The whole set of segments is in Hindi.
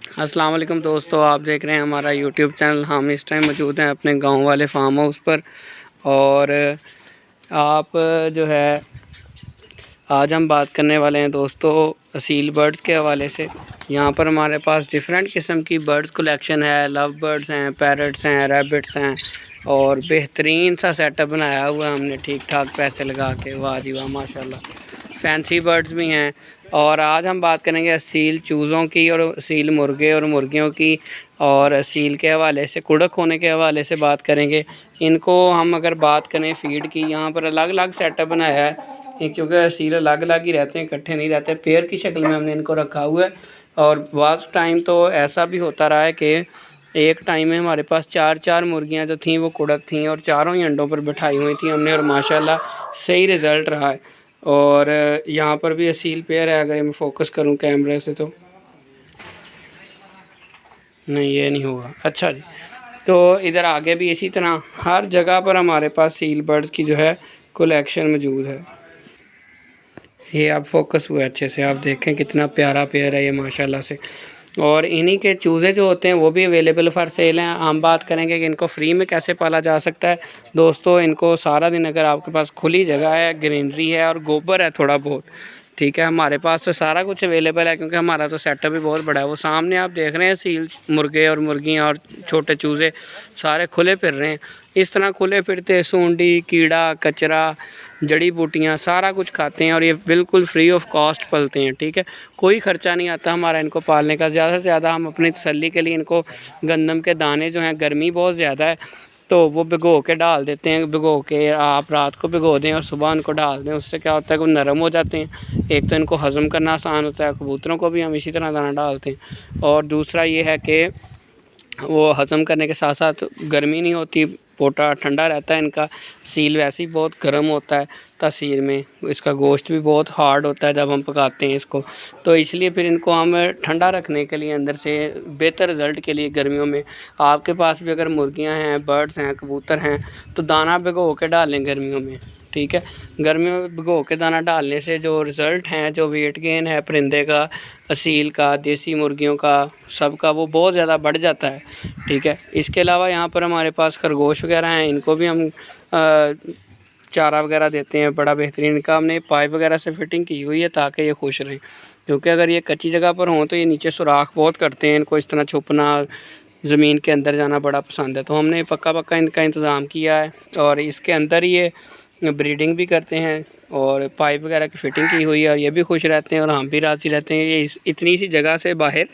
अस्सलाम वालेकुम दोस्तों, आप देख रहे हैं हमारा यूट्यूब चैनल। हम इस टाइम मौजूद हैं अपने गांव वाले फार्म हाउस पर। और आप जो है आज हम बात करने वाले हैं दोस्तों असील बर्ड्स के हवाले से। यहाँ पर हमारे पास डिफरेंट किस्म की बर्ड्स कलेक्शन है। लव बर्ड्स हैं, पैरट्स हैं, रैबिट्स हैं और बेहतरीन सा सेटअप बनाया हुआ है हमने, ठीक ठाक पैसे लगा के। वाह जी वाह, माशाल्लाह। फैंसी बर्ड्स भी हैं। और आज हम बात करेंगे असील चूज़ों की और असील मुर्गे और मुर्गियों की, और असील के हवाले से, कुड़क होने के हवाले से बात करेंगे। इनको हम अगर बात करें फ़ीड की, यहाँ पर अलग अलग सेटअप बनाया है क्योंकि असील अलग अलग ही रहते हैं, इकट्ठे नहीं रहते। पेयर की शक्ल में हमने इनको रखा हुआ है। और बाज़ टाइम तो ऐसा भी होता रहा है कि एक टाइम में हमारे पास चार मुर्गियाँ जो थीं वो कुड़क थीं और चारों ही अंडों पर बिठाई हुई थी हमने, और माशाल्लाह सही रिज़ल्ट रहा है। और यहाँ पर भी असील पेयर है। अगर मैं फ़ोकस करूँ कैमरे से तो नहीं, ये नहीं हुआ। अच्छा जी, तो इधर आगे भी इसी तरह हर जगह पर हमारे पास सील बर्ड्स की जो है कलेक्शन मौजूद है। ये आप फोकस हुआ अच्छे से, आप देखें कितना प्यारा पेयर है ये माशाल्लाह से। और इन्हीं के चूज़े जो होते हैं वो भी अवेलेबल फॉर सेल हैं। हम बात करेंगे कि इनको फ्री में कैसे पाला जा सकता है। दोस्तों, इनको सारा दिन अगर आपके पास खुली जगह है, ग्रीनरी है और गोबर है थोड़ा बहुत, ठीक है, हमारे पास तो सारा कुछ अवेलेबल है क्योंकि हमारा तो सेटअप भी बहुत बड़ा है। वो सामने आप देख रहे हैं सील मुर्गे और मुर्गियाँ और छोटे चूज़े सारे खुले फिर रहे हैं। इस तरह खुले फिरते सूंडी, कीड़ा, कचरा, जड़ी बूटियाँ सारा कुछ खाते हैं और ये बिल्कुल फ्री ऑफ कॉस्ट पलते हैं। ठीक है, कोई ख़र्चा नहीं आता हमारा इनको पालने का। ज़्यादा से ज़्यादा हम अपनी तसल्ली के लिए इनको गंदम के दाने जो हैं, गर्मी बहुत ज़्यादा है तो वो भिगो के डाल देते हैं। भिगो के आप रात को भिगो दें और सुबह उनको डाल दें, उससे क्या होता है कि वो नरम हो जाते हैं। एक तो इनको हज़म करना आसान होता है। कबूतरों को भी हम इसी तरह दाना डालते हैं। और दूसरा ये है कि वो हज़म करने के साथ साथ गर्मी नहीं होती, पोटा ठंडा रहता है इनका। सील वैसे ही बहुत गर्म होता है तासीर में, इसका गोश्त भी बहुत हार्ड होता है जब हम पकाते हैं इसको। तो इसलिए फिर इनको हम ठंडा रखने के लिए अंदर से बेहतर रिज़ल्ट के लिए गर्मियों में आपके पास भी अगर मुर्गियां हैं, बर्ड्स हैं, कबूतर हैं तो दाना भिगो के डालें गर्मियों में। ठीक है, गर्मियों में भिगो के दाना डालने से जो रिज़ल्ट हैं, जो वेट गेन है परिंदे का, असील का, देसी मुर्गियों का, सबका वो बहुत ज़्यादा बढ़ जाता है। ठीक है, इसके अलावा यहाँ पर हमारे पास खरगोश वगैरह हैं। इनको भी हम चारा वगैरह देते हैं बड़ा बेहतरीन। इनका हमने पाइप वगैरह से फिटिंग की हुई है ताकि ये खुश रहें, क्योंकि अगर ये कच्ची जगह पर हों तो ये नीचे सुराख बहुत करते हैं। इनको इस तरह छुपना, ज़मीन के अंदर जाना बड़ा पसंद है। तो हमने पक्का इनका इंतज़ाम किया है और इसके अंदर ये ब्रीडिंग भी करते हैं और पाइप वगैरह की फ़िटिंग की हुई है और ये भी खुश रहते हैं और हम भी राज़ी रहते हैं। ये इतनी सी जगह से बाहर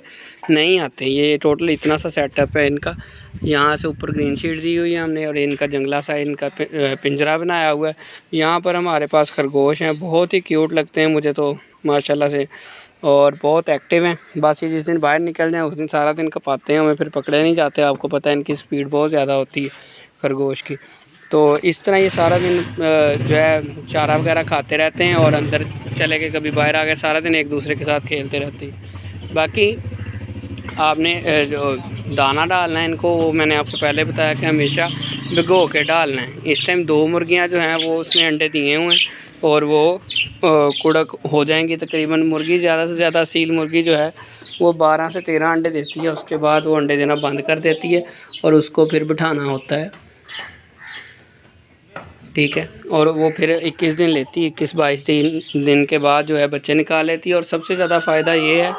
नहीं आते। ये टोटल इतना सा सेटअप है इनका। यहाँ से ऊपर ग्रीन शीट दी हुई है हमने और इनका जंगला सा इनका पिंजरा बनाया हुआ है। यहाँ पर हमारे पास खरगोश हैं, बहुत ही क्यूट लगते हैं मुझे तो माशाल्लाह से, और बहुत एक्टिव हैं। बस ये जिस दिन बाहर निकल जाएँ उस दिन सारा दिन कपाते हैं, हमें फिर पकड़े नहीं जाते। आपको पता है इनकी स्पीड बहुत ज़्यादा होती है खरगोश की। तो इस तरह ये सारा दिन जो है चारा वगैरह खाते रहते हैं और अंदर चले गए, कभी बाहर आ गए, सारा दिन एक दूसरे के साथ खेलते रहते हैं। बाकी आपने जो दाना डालना है इनको, वो मैंने आपको पहले बताया कि हमेशा भिगो के डालना है। इस टाइम 2 मुर्गियां जो हैं वो उसने अंडे दिए हुए हैं और वो कुड़क हो जाएंगी तकरीबन। मुर्गी ज़्यादा से ज़्यादा सील मुर्गी जो है वो 12 से 13 अंडे देती है। उसके बाद वो अंडे देना बंद कर देती है और उसको फिर बिठाना होता है। ठीक है, और वो फिर 21 दिन लेती है। 21-22 दिन के बाद जो है बच्चे निकाल लेती है। और सबसे ज़्यादा फ़ायदा ये है,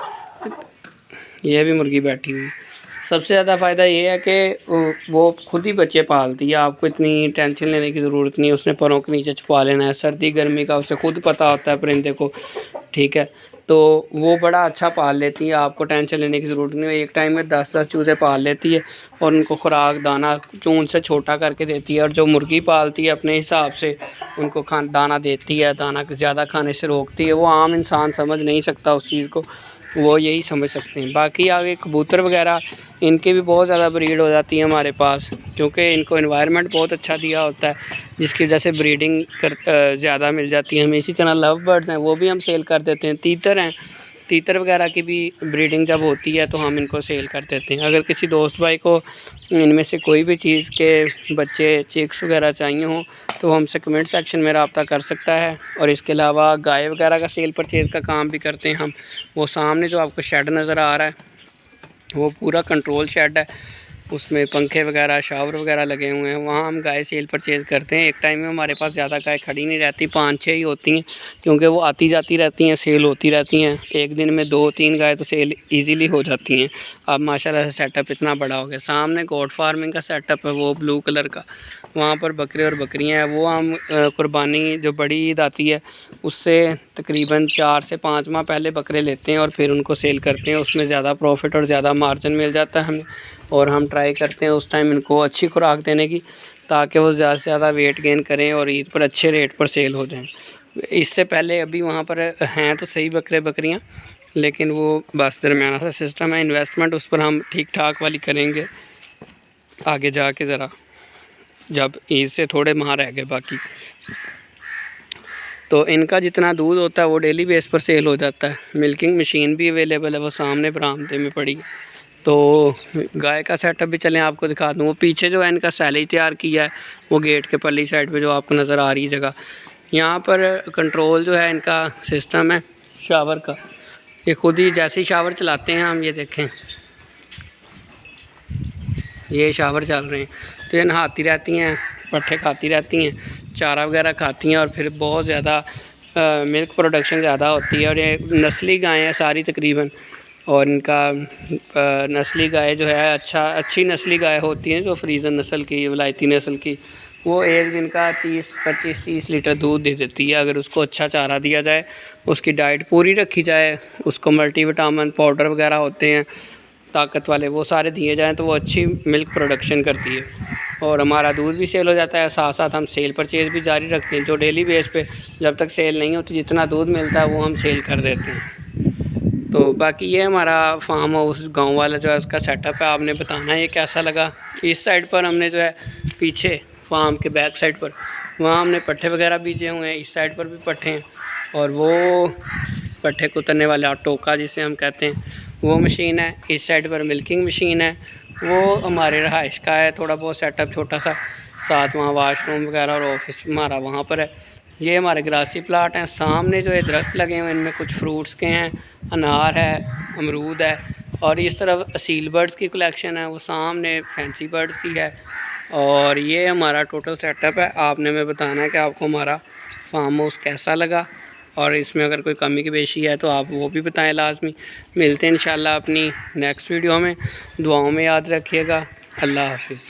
ये भी मुर्गी बैठी हुई, सबसे ज़्यादा फ़ायदा ये है कि वो खुद ही बच्चे पालती है। आपको इतनी टेंशन लेने की ज़रूरत नहीं है। उसने परों के नीचे छुपा लेना है, सर्दी गर्मी का उसे खुद पता होता है परिंदे को। ठीक है, तो वो बड़ा अच्छा पाल लेती है, आपको टेंशन लेने की ज़रूरत नहीं है। एक टाइम में 10-10 चूज़े पाल लेती है और उनको खुराक दाना चून से छोटा करके देती है। और जो मुर्गी पालती है अपने हिसाब से उनको दाना देती है, दाना ज़्यादा खाने से रोकती है। वो आम इंसान समझ नहीं सकता उस चीज़ को, वो यही समझ सकते हैं। बाकी आगे कबूतर वगैरह इनके भी बहुत ज़्यादा ब्रीड हो जाती है हमारे पास, क्योंकि इनको एनवायरनमेंट बहुत अच्छा दिया होता है जिसकी वजह से ब्रीडिंग ज़्यादा मिल जाती है हमें। इसी तरह लव बर्ड्स हैं, वो भी हम सेल कर देते हैं। तीतर हैं, तीतर वगैरह की भी ब्रीडिंग जब होती है तो हम इनको सेल कर देते हैं। अगर किसी दोस्त भाई को इनमें से कोई भी चीज़ के बच्चे चिक्स वगैरह चाहिए हों तो हमसे कमेंट सेक्शन में रब्ता कर सकता है। और इसके अलावा गाय वगैरह का सेल परचेज़ का काम भी करते हैं हम। वो सामने जो आपको शेड नज़र आ रहा है वो पूरा कंट्रोल शेड है, उसमें पंखे वगैरह शावर वगैरह लगे हुए हैं। वहाँ हम गाय सेल परचेज़ करते हैं। एक टाइम में हमारे पास ज़्यादा गाय खड़ी नहीं रहती, 5-6 ही होती हैं, क्योंकि वो आती जाती रहती हैं, सेल होती रहती हैं। एक दिन में 2-3 गाय तो सेल इजीली हो जाती हैं। अब माशाल्लाह से सेटअप इतना बड़ा हो गया। सामने गोट फार्मिंग का सेटअप है, वो ब्लू कलर का, वहाँ पर बकरे और बकरियाँ हैं। वो हम कुर्बानी जो बड़ी ईद आती है उससे तकरीबन 4 से 5 माह पहले बकरे लेते हैं और फिर उनको सेल करते हैं। उसमें ज़्यादा प्रॉफिट और ज़्यादा मार्जिन मिल जाता है हमें, और हम ट्राई करते हैं उस टाइम इनको अच्छी खुराक देने की, ताकि वो ज़्यादा से ज़्यादा वेट गेन करें और ईद पर अच्छे रेट पर सेल हो जाएं। इससे पहले अभी वहाँ पर हैं तो सही बकरे बकरियाँ, लेकिन वो बस दरमियाना सा सिस्टम है। इन्वेस्टमेंट उस पर हम ठीक ठाक वाली करेंगे आगे जाके, ज़रा जब ईद से थोड़े माह रह गए बाकी। तो इनका जितना दूध होता है वो डेली बेस पर सेल हो जाता है। मिल्किंग मशीन भी अवेलेबल है, वो सामने बरामदे में पड़ी है। तो गाय का सेटअप भी चलें आपको दिखा दूँ। वो पीछे जो है इनका सैलेज तैयार किया है, वो गेट के परली साइड पे जो आपको नज़र आ रही जगह, यहाँ पर कंट्रोल जो है इनका सिस्टम है शावर का। ये खुद ही जैसे ही शावर चलाते हैं हम, ये देखें ये शावर चल रहे हैं, तो ये नहाती रहती हैं, पट्ठे खाती रहती हैं, चारा वगैरह खाती हैं, और फिर बहुत ज़्यादा मिल्क प्रोडक्शन ज़्यादा होती है। और ये नस्ली गायें हैं सारी तकरीबन, और इनका नस्ली गाय जो है अच्छी नस्ली गाय होती हैं, जो फ्रीज़न नस्ल की, वलायती नस्ल की, वो एक दिन का 25-30 लीटर दूध दे देती है। अगर उसको अच्छा चारा दिया जाए, उसकी डाइट पूरी रखी जाए, उसको मल्टीविटामिन पाउडर वगैरह होते हैं ताकत वाले, वो सारे दिए जाएँ, तो वो अच्छी मिल्क प्रोडक्शन करती है। और हमारा दूध भी सेल हो जाता है, साथ साथ हम सेल परचेज़ भी जारी रखते हैं, जो डेली बेस पे जब तक सेल नहीं होती जितना दूध मिलता है वो हम सेल कर देते हैं। तो बाकी ये हमारा फार्म हाउस गाँव वाला जो है उसका सेटअप है। आपने बताना है ये कैसा लगा। इस साइड पर हमने जो है पीछे फार्म के बैक साइड पर, वहाँ हमने पट्ठे वगैरह बीजे हुए हैं। इस साइड पर भी पट्ठे हैं, और वो पट्ठे कुतरने वाला टोका जिसे हम कहते हैं वो मशीन है। इस साइड पर मिल्किंग मशीन है, वो हमारे रहाइश का है, थोड़ा बहुत सेटअप छोटा सा, साथ वहाँ वाशरूम वगैरह और ऑफिस हमारा वहाँ पर है। ये हमारे ग्रासी प्लाट हैं। सामने जो ये दरख्त लगे हुए हैं इनमें कुछ फ्रूट्स के हैं, अनार है, अमरूद है, और इस तरफ असील बर्ड्स की कलेक्शन है, वो सामने फैंसी बर्ड्स की है। और ये हमारा टोटल सेटअप है। आपने हमें बताना है कि आपको हमारा फार्म हाउस कैसा लगा, और इसमें अगर कोई कमी की पेशी है तो आप वो भी बताएं लाजमी। मिलते हैं इंशाल्लाह अपनी नेक्स्ट वीडियो में। दुआओं में याद रखिएगा। अल्लाह हाफिज़।